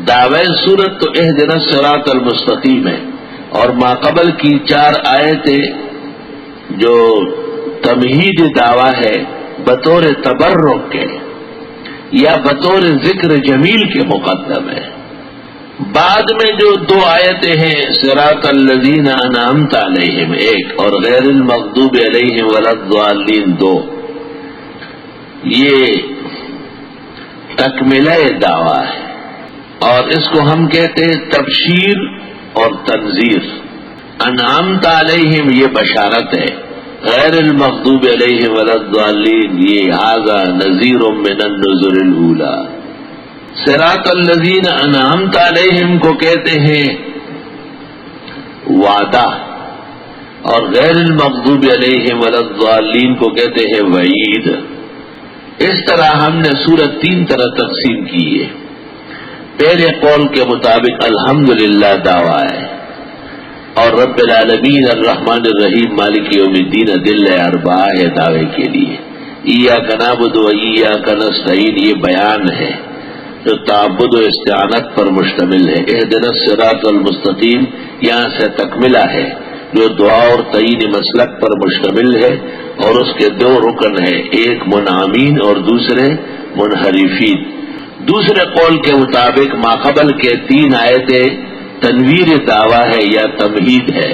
دعوی صورت تو اہدنا الصراط المستقیم ہے، اور ماقبل کی 4 آیتیں جو تمہید دعویٰ ہے بطور تبرک کے یا بطور ذکر جمیل کے مقدم ہے۔ بعد میں جو 2 آیتیں ہیں صراط الذین انعمت علیہم 1 اور غیر المغضوب علیہم ولا الضالین 2، یہ تکملہ دعویٰ ہے، اور اس کو ہم کہتے ہیں تبشیر اور تنذیر۔ انعمت علیہم یہ بشارت ہے، غیر المغضوب علیہم ولا الضالین یہ ھذا نذیر من النذر الاولی۔ صراط الذین انعمت علیہم کو کہتے ہیں وعدہ، اور غیر المغضوب علیہم ولا الضالین کو کہتے ہیں وعید۔ اس طرح ہم نے سورت 3 طرح تقسیم کی ہے۔ پہلے قول کے مطابق الحمدللہ دعویٰ ہے، اور رب العالمین الرحمن الرحیم مالک یوم الدین ادلہ 4 ہے دعوے کے لیے۔ ایاک نعبد و ایاک نستعین یہ بیان ہے جو تعبد و استعانت پر مشتمل ہے۔ اہدنا الصراط المستقیم یہاں سے تکملہ ہے جو دعا اور تعین مسلک پر مشتمل ہے، اور اس کے 2 رکن ہیں، ایک منعمین اور دوسرے منحرفین۔ دوسرے قول کے مطابق ماقبل کے 3 آیتیں تنویر دعویٰ ہے یا تمہید ہے،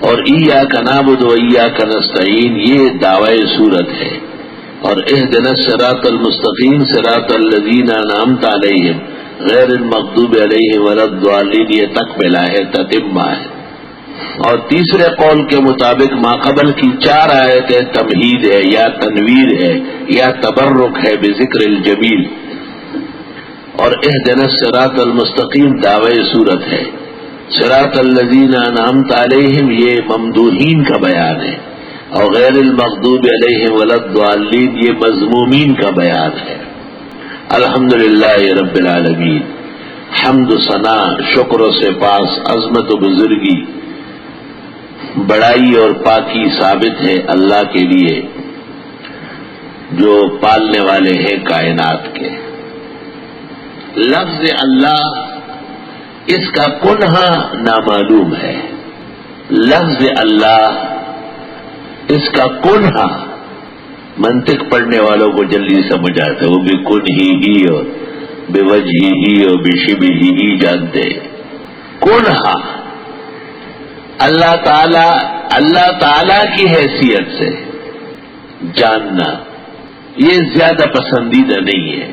اور ایاک نعبد و ایاک نستعین یہ دعوی صورت ہے، اور اہدنا الصراط المستقیم صراط الذین انعمت علیہم غیر المغضوب علیہم ولا الضالین یہ تکملہ ہے، تتمہ ہے۔ اور تیسرے قول کے مطابق ماقبل کی 4 آیتیں تمہید ہے یا تنویر ہے یا تبرک ہے بذکر الجمیل، اور اہدنا الصراط المستقیم دعوی صورت ہے۔ صراط الذین انعمت علیہم یہ ممدوحین کا بیان ہے، اور غیر المغضوب علیہم ولا الضالین یہ مذمومین کا بیان ہے۔ الحمدللہ رب العالمین، حمد و ثنا، شکر و سپاس، عظمت و بزرگی، بڑائی اور پاکی ثابت ہے اللہ کے لیے جو پالنے والے ہیں کائنات کے۔ لفظ اللہ اس کا کنہا نامعلوم ہے، لفظ اللہ اس کا کنہا منطق پڑھنے والوں کو جلدی سمجھ آتا ہے، وہ بھی کن ہی اور بے وجہ ہی اور بے شبہ ہی جانتے۔ کنہا اللہ تعالی کی حیثیت سے جاننا یہ زیادہ پسندیدہ نہیں ہے۔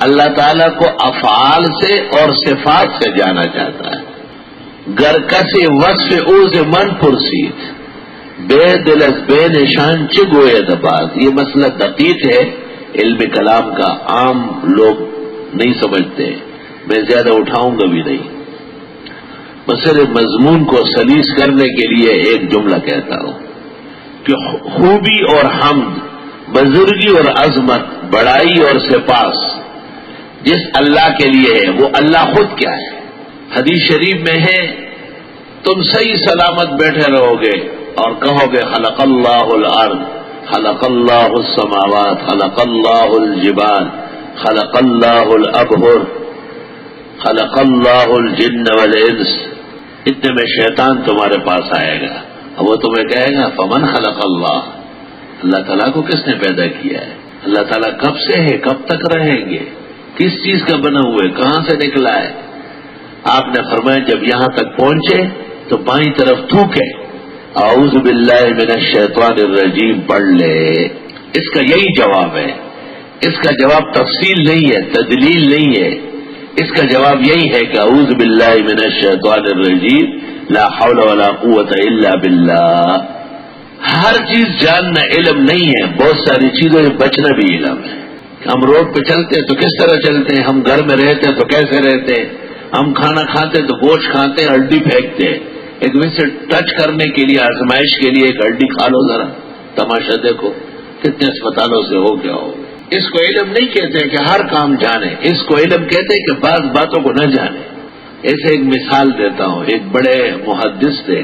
اللہ تعالیٰ کو افعال سے اور صفات سے جانا جاتا ہے۔ گر کسی وصف اوز من پرسید بے دلس بے نشان چگوئے دباز، یہ مسئلہ دقیق ہے، علم کلام کا عام لوگ نہیں سمجھتے، میں زیادہ اٹھاؤں گا بھی نہیں، بس صرف مضمون کو سلیس کرنے کے لیے ایک جملہ کہتا ہوں کہ خوبی اور حمد، بزرگی اور عظمت، بڑائی اور سپاس جس اللہ کے لیے ہے وہ اللہ خود کیا ہے؟ حدیث شریف میں ہے تم صحیح سلامت بیٹھے رہو گے اور کہو گے خلق اللہ الارض، خلق اللہ السماوات، خلق اللہ الجبال، خلق اللہ الابحر، خلق اللہ الجن والانس، اتنے میں شیطان تمہارے پاس آئے گا اور وہ تمہیں کہے گا فمن خلق اللہ، اللہ تعالیٰ کو کس نے پیدا کیا ہے؟ اللہ تعالیٰ کب سے ہے، کب تک رہیں گے، کس چیز کا بنا ہوا ہے، کہاں سے نکلا ہے؟ آپ نے فرمایا جب یہاں تک پہنچے تو بائیں طرف تھوکے اعوذ باللہ من الشیطان الرجیم پڑھ لے۔ اس کا یہی جواب ہے، اس کا جواب تفصیل نہیں ہے، تدلیل نہیں ہے، اس کا جواب یہی ہے کہ اعوذ باللہ من الشیطان الرجیم لا حول ولا قوت الا باللہ۔ ہر چیز جاننا علم نہیں ہے، بہت ساری چیزوں سے بچنا بھی علم ہے۔ ہم روڈ پہ چلتے ہیں تو کس طرح چلتے ہیں، ہم گھر میں رہتے ہیں تو کیسے رہتے ہیں، ہم کھانا کھاتے ہیں تو گوشت کھاتے ہیں ہڈی پھینکتے ہیں، ایک ویسے ٹچ کرنے کے لیے آزمائش کے لیے ایک ہڈی کھا لو، ذرا تماشا دیکھو کتنے اسپتالوں سے ہو گیا ہو۔ اس کو علم نہیں کہتے کہ ہر کام جانے، اس کو علم کہتے کہ بعض باتوں کو نہ جانے۔ ایسے ایک مثال دیتا ہوں. ایک بڑے محدث تھے،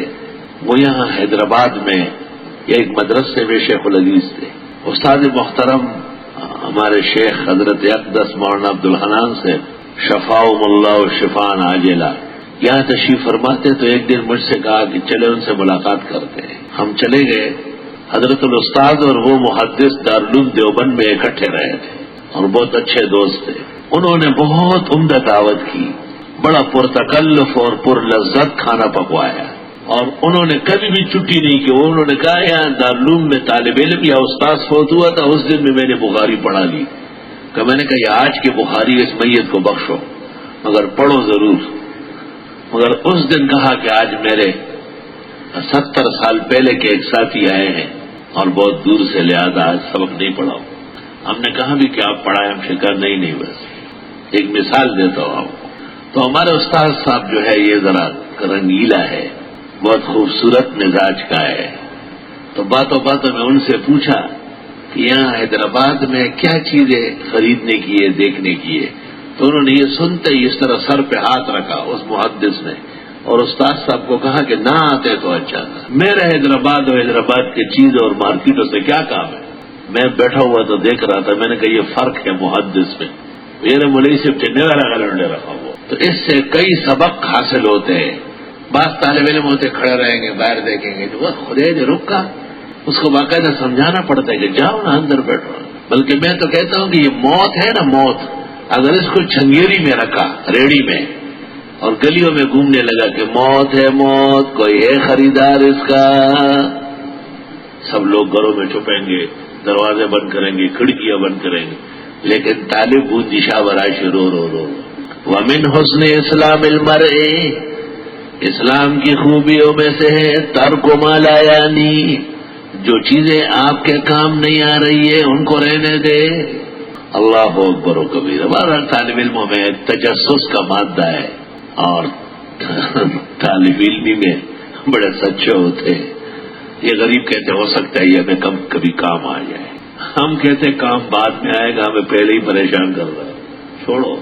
وہ یہاں حیدرآباد میں ایک مدرسے میں شیخ الحدیث تھے. استاد محترم ہمارے شیخ حضرت اقدس مولانا عبدالحنان سے شفاؤم اللہ شفان عاجلہ یہاں تشریف فرماتے، تو ایک دن مجھ سے کہا کہ چلے ان سے ملاقات کرتے ہیں. ہم چلے گئے. حضرت الاستاد اور وہ محدث دارالعلوم دیوبند میں اکٹھے رہے تھے اور بہت اچھے دوست تھے. انہوں نے بہت عمدہ دعوت کی، بڑا پرتکلف اور پر لذت کھانا پکوایا، اور انہوں نے کبھی بھی چھٹی نہیں کی. انہوں نے کہا یہاں دارالعلوم میں طالب علم یا استاد فوت ہوا تھا، اس دن میں نے بخاری پڑھا لی. کہ میں نے کہا یہ آج کی بخاری اس میت کو بخشو، مگر پڑھو ضرور. مگر اس دن کہا کہ آج میرے 70 سال پہلے کے ایک ساتھی آئے ہیں اور بہت دور سے، لہذا آج سبق نہیں پڑھاؤ. ہم نے کہا بھی کہ آپ پڑھائیں. ہم سے کہا نہیں بس ایک مثال دیتا ہوں آپ کو. تو ہمارے استاد صاحب جو ہے یہ ذرا رنگیلا ہے، بہت خوبصورت مزاج کا ہے. تو باتوں باتوں میں ان سے پوچھا کہ یہاں حیدرآباد میں کیا چیزیں خریدنے کی ہے، دیکھنے کی ہے. تو انہوں نے یہ سنتے ہی اس طرح سر پہ ہاتھ رکھا اس محدث نے، اور استاد صاحب کو کہا کہ نہ آتے تو اچھا تھا. میرا حیدرآباد اور حیدرآباد کے چیزوں اور مارکیٹوں سے کیا کام ہے؟ میں بیٹھا ہوا تو دیکھ رہا تھا. میں نے کہا یہ فرق ہے محدث میں. میرے ملئی سے چننے والا گلنڈے رکھا ہوا. تو اس سے کئی سبق حاصل ہوتے ہیں. بعض طالب علم ہوتے کھڑے رہیں گے، باہر دیکھیں گے، وہ خدے جو رک کا اس کو باقاعدہ سمجھانا پڑتا ہے کہ جاؤ نا اندر بیٹھو. بلکہ میں تو کہتا ہوں کہ یہ موت ہے نا، موت اگر اس کو چھنگیری میں رکھا ریڑی میں اور گلیوں میں گھومنے لگا کہ موت ہے موت، کوئی ہے خریدار اس کا، سب لوگ گھروں میں چھپیں گے، دروازے بند کریں گے، کھڑکیاں بند کریں گے. لیکن طالب وہ دشا برائش رو رو رو. ومن حسن اسلام المرء، اسلام کی خوبیوں میں سے ہے ترک ما لا یعنی، جو چیزیں آپ کے کام نہیں آ رہی ہے ان کو رہنے دے. اللہ اکبر و کبیر. ہمارا طالب علموں میں تجسس کا مادہ ہے، اور طالب علمی میں بڑے سچے ہوتے. یہ غریب کہتے ہو سکتا ہے یہ ہمیں کبھی کام آ جائے. ہم کہتے کام بعد میں آئے گا، ہمیں پہلے ہی پریشان کر رہا ہے. چھوڑو،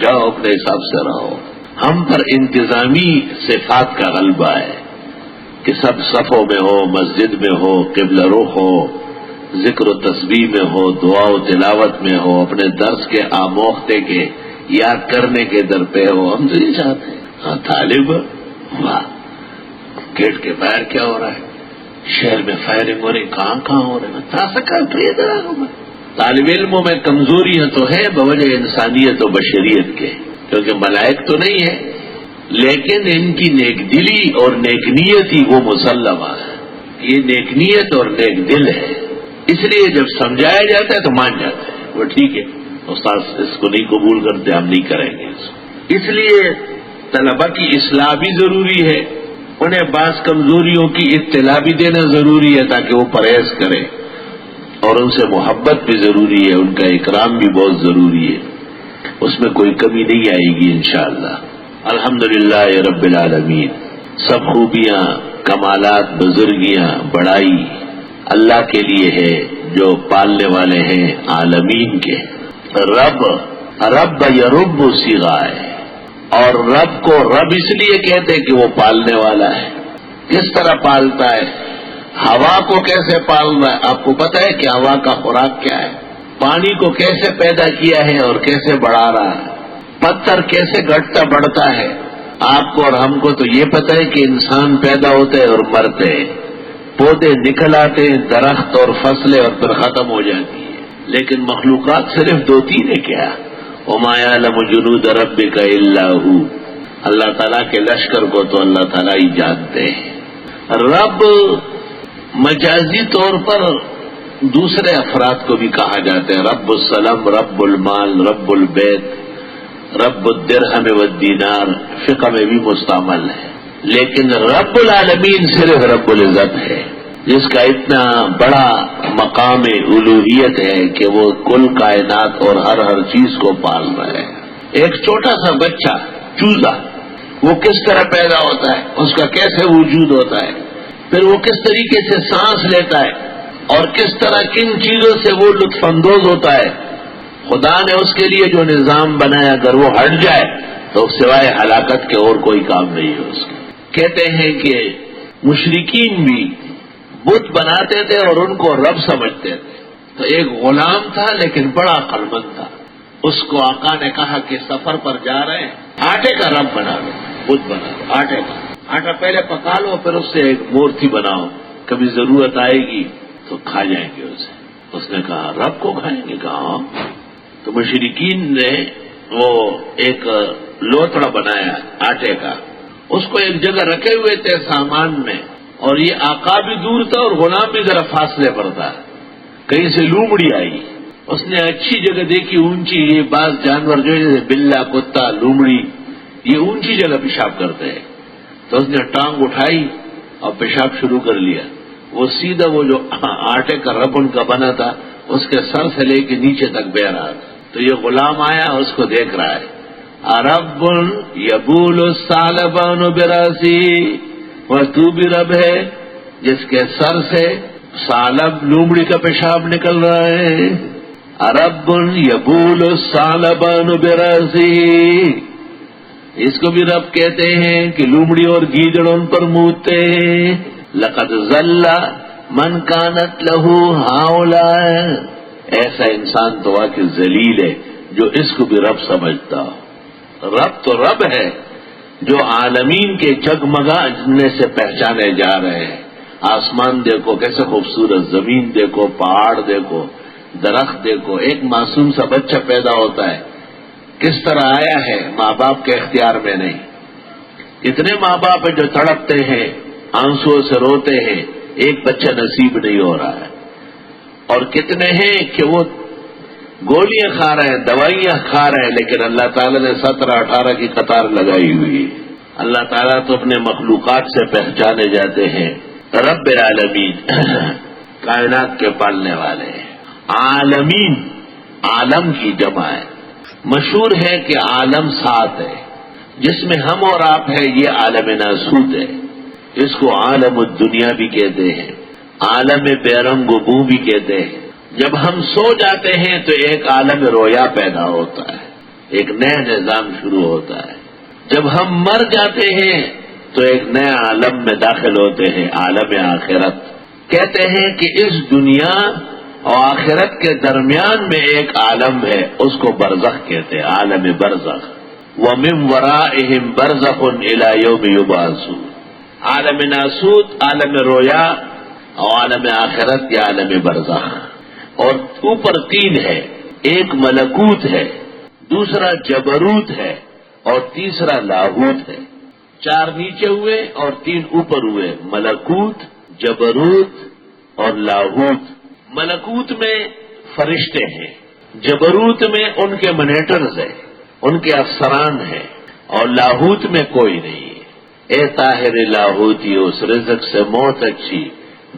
جاؤ اپنے حساب سے رہو. ہم پر انتظامی صفات کا غلبہ ہے کہ سب صفوں میں ہو، مسجد میں ہو، قبلہ رخ ہو، ذکر و تسبیح میں ہو، دعا و تلاوت میں ہو، اپنے درس کے آموختے کے یاد کرنے کے در پہ ہو. ہم تو یہ چاہتے ہیں. ہاں طالب، واہ گیٹ کے باہر کیا ہو رہا ہے، شہر میں فائرنگ ہو رہی، کہاں ہو رہے ہیں. طالب علموں میں کمزوریاں تو ہے بوجہ انسانیت و بشریت کے، کیونکہ ملائک تو نہیں ہے، لیکن ان کی نیک دلی اور نیک نیت ہی وہ مسلمہ ہے. یہ نیک نیت اور نیک دل ہے، اس لیے جب سمجھایا جاتا ہے تو مان جاتے ہیں. وہ ٹھیک ہے استاد اس کو نہیں قبول کرتے، ہم نہیں کریں گے اس کو. اس لیے طلبہ کی اصلاح بھی ضروری ہے، انہیں بعض کمزوریوں کی اطلاع بھی دینا ضروری ہے تاکہ وہ پرہیز کریں، اور ان سے محبت بھی ضروری ہے، ان کا اکرام بھی بہت ضروری ہے. اس میں کوئی کمی نہیں آئے گی انشاءاللہ. الحمدللہ رب العالمین. سب خوبیاں، کمالات، بزرگیاں، بڑائی اللہ کے لیے ہے جو پالنے والے ہیں عالمین کے. رب یرب صیغہ ہے، اور رب کو رب اس لیے کہتے ہیں کہ وہ پالنے والا ہے. کس طرح پالتا ہے؟ ہوا کو کیسے پال رہا ہے؟ آپ کو پتہ ہے کہ ہوا کا خوراک کیا ہے؟ پانی کو کیسے پیدا کیا ہے اور کیسے بڑھا رہا ہے؟ پتھر کیسے گھٹتا بڑھتا ہے؟ آپ کو اور ہم کو تو یہ پتہ ہے کہ انسان پیدا ہوتے ہیں اور مرتے ہیں، پودے نکل آتے ہیں، درخت اور فصلیں، اور پھر ختم ہو جاتی ہیں. لیکن مخلوقات صرف 2-3 ہے کیا؟ وما یعلم جنود ربک الا ھو. اللہ تعالیٰ کے لشکر کو تو اللہ تعالیٰ ہی جانتے ہیں. رب مجازی طور پر دوسرے افراد کو بھی کہا جاتا ہے. رب السلام، رب المال، رب البیت، رب الدرہم والدینار فقہ میں بھی مستعمل ہے. لیکن رب العالمین صرف رب العزت ہے، جس کا اتنا بڑا مقام الوہیت ہے کہ وہ کل کائنات اور ہر چیز کو پال رہا ہے. ایک چھوٹا سا بچہ چوزا، وہ کس طرح پیدا ہوتا ہے، اس کا کیسے وجود ہوتا ہے، پھر وہ کس طریقے سے سانس لیتا ہے، اور کس طرح کن چیزوں سے وہ لطف اندوز ہوتا ہے. خدا نے اس کے لیے جو نظام بنایا اگر وہ ہٹ جائے تو سوائے ہلاکت کے اور کوئی کام نہیں ہے اس کا۔ کہتے ہیں کہ مشرکین بھی بت بناتے تھے اور ان کو رب سمجھتے تھے۔ تو ایک غلام تھا لیکن بڑا عقلمند تھا، اس کو آقا نے کہا کہ سفر پر جا رہے ہیں، آٹے کا رب بنا لو، بت بنا لو آٹے کا، آٹا پہلے پکا لو پھر اس سے ایک مورتی بناؤ، کبھی ضرورت آئے گی تو کھا جائیں گے اسے۔ اس نے کہا رب کو کھائیں گے؟ کہا۔ تو مشرکین نے وہ ایک لوتڑا بنایا آٹے کا، اس کو ایک جگہ رکھے ہوئے تھے سامان میں، اور یہ آقا بھی دور تھا اور غلام بھی ذرا فاصلے پر تھا۔ کہیں سے لومڑی آئی، اس نے اچھی جگہ دیکھی اونچی، یہ بعض جانور جو ہے بلا، کتا، لومڑی، یہ اونچی جگہ پیشاب کرتے ہیں، تو اس نے ٹانگ اٹھائی اور پیشاب شروع کر لیا۔ وہ سیدھا وہ جو آٹے کا رب ان کا بنا تھا اس کے سر سے لے کے نیچے تک بہ رہا تھا۔ تو یہ غلام آیا، اس کو دیکھ رہا ہے، رب یبول الثعلبان براسی، وہ تو بھی رب ہے جس کے سر سے ثعلب لومڑی کا پیشاب نکل رہا ہے۔ رب یبول الثعلبان براسی، اس کو بھی رب کہتے ہیں کہ لومڑی اور گیدڑ ان پر موتتے ہیں۔ لقد ضل من کانت لہو ہاؤلاء، ایسا انسان تو واقعی ذلیل ہے جو اس کو بھی رب سمجھتا ہو۔ رب تو رب ہے جو عالمین کے جگمگانے سے پہچانے جا رہے ہیں۔ آسمان دیکھو کیسے خوبصورت، زمین دیکھو، پہاڑ دیکھو، درخت دیکھو، ایک معصوم سا بچہ پیدا ہوتا ہے، کس طرح آیا ہے، ماں باپ کے اختیار میں نہیں۔ کتنے ماں باپ ہیں جو تڑپتے ہیں، آنسوؤں سے روتے ہیں، ایک بچہ نصیب نہیں ہو رہا ہے، اور کتنے ہیں کہ وہ گولیاں کھا رہے ہیں، دوائیاں کھا رہے ہیں، لیکن اللہ تعالیٰ نے 17-18 کی قطار لگائی ہوئی ہے۔ اللہ تعالیٰ تو اپنے مخلوقات سے پہچانے جاتے ہیں رب العالمین، کائنات کے پالنے والے۔ عالمین عالم کی جمع ہے، مشہور ہے کہ عالم 7 ہے، جس میں ہم اور آپ ہیں، یہ عالم ناسوت ہے، اس کو عالم الدنیا بھی کہتے ہیں، عالم بیرنگ و بو بھی کہتے ہیں۔ جب ہم سو جاتے ہیں تو ایک عالم رویا پیدا ہوتا ہے، ایک نیا نظام شروع ہوتا ہے۔ جب ہم مر جاتے ہیں تو ایک نیا عالم میں داخل ہوتے ہیں، عالم آخرت۔ کہتے ہیں کہ اس دنیا اور آخرت کے درمیان میں ایک عالم ہے، اس کو برزخ کہتے ہیں، عالم برزخ۔ وَمِن وَرَائِهِمْ بَرْزَخٌ إِلَى يَوْمِ يُبْعَثُونَ۔ عالم ناسوت، عالم رویا اور عالم آخرت یا عالم برزخ۔ اور اوپر 3 ہے، ایک ملکوت ہے، دوسرا جبروت ہے اور تیسرا لاہوت ہے۔ 4 نیچے ہوئے اور 3 اوپر ہوئے، ملکوت، جبروت اور لاہوت۔ ملکوت میں فرشتے ہیں، جبروت میں ان کے منیٹرز ہیں، ان کے افسران ہیں، اور لاہوت میں کوئی نہیں ہے۔ اے طاہر لاہوتی، اس رزق سے موت اچھی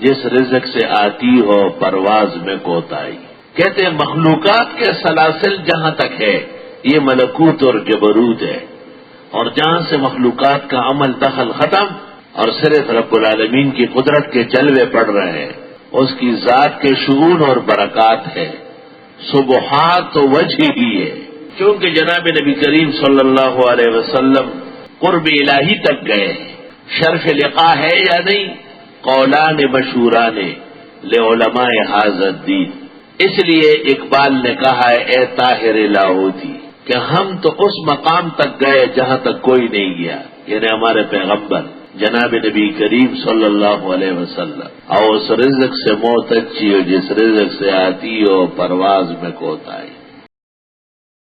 جس رزق سے آتی ہو پرواز میں کوتاہی۔ کہتے ہیں مخلوقات کے سلاسل جہاں تک ہے یہ ملکوت اور جبروت ہے، اور جہاں سے مخلوقات کا عمل دخل ختم اور صرف رب العالمین کی قدرت کے جلوے پڑ رہے ہیں، اس کی ذات کے شؤون اور برکات ہے، سبحات و وجہ ہی ہے۔ کیونکہ جناب نبی کریم صلی اللہ علیہ وسلم قرب الہی تک گئے، شرف لقاء ہے یا نہیں، قولان مشہوران لعلماء ھذا الدین۔ اس لیے اقبال نے کہا ہے اے طاہر لاہوتی کہ ہم تو اس مقام تک گئے جہاں تک کوئی نہیں گیا، یعنی ہمارے پیغمبر جناب نبی کریم صلی اللہ علیہ وسلم، اور اس رزق سے موت اچھی ہو جس رزق سے آتی ہو پرواز میں کوتاہی۔